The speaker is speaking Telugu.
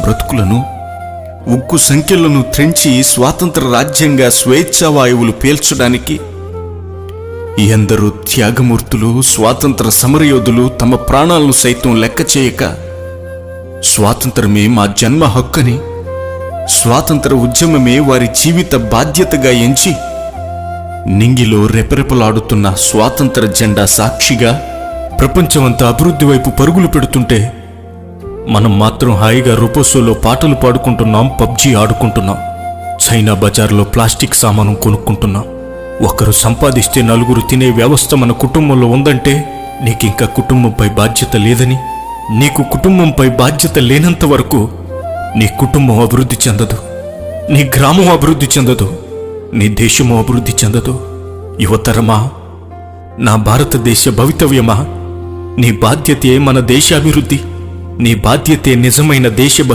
బ్రతుకులను, ఉక్కు సంఖ్యలను త్రెంచి స్వాతంత్ర రాజ్యంగా స్వేచ్ఛావాయువులు పీల్చడానికి ఎందరో త్యాగమూర్తులు, స్వాతంత్ర సమరయోధులు తమ ప్రాణాలను సైతం లెక్క చేయక స్వాతంత్రమే మా జన్మ హక్కని, స్వాతంత్ర ఉద్యమమే వారి జీవిత బాధ్యతగా ఎంచి నింగిలో రెపరెపలాడుతున్న స్వాతంత్ర జెండా సాక్షిగా ప్రపంచమంతా అభివృద్ధి వైపు పరుగులు పెడుతుంటే మనం మాత్రం హాయిగా రూపోసోలో పాటలు పాడుకుంటున్నాం, పబ్జీ ఆడుకుంటున్నాం, చైనా బజార్లో ప్లాస్టిక్ సామాను కొనుక్కుంటున్నాం. ఒకరు సంపాదిస్తే నలుగురు తినే వ్యవస్థ మన కుటుంబంలో ఉందంటే నీకింకా కుటుంబంపై బాధ్యత లేదని, నీకు కుటుంబంపై బాధ్యత లేనంత వరకు నీ కుటుంబం అభివృద్ధి చెందదు, నీ గ్రామం అభివృద్ధి చెందదు, నీ దేశము అభివృద్ధి చెందదు. యువతరమా, నా భారతదేశ భవితవ్యమా, నీ బాధ్యతే మన దేశాభివృద్ధి, నీ బాధ్యతే నిజమైన దేశభక్తి.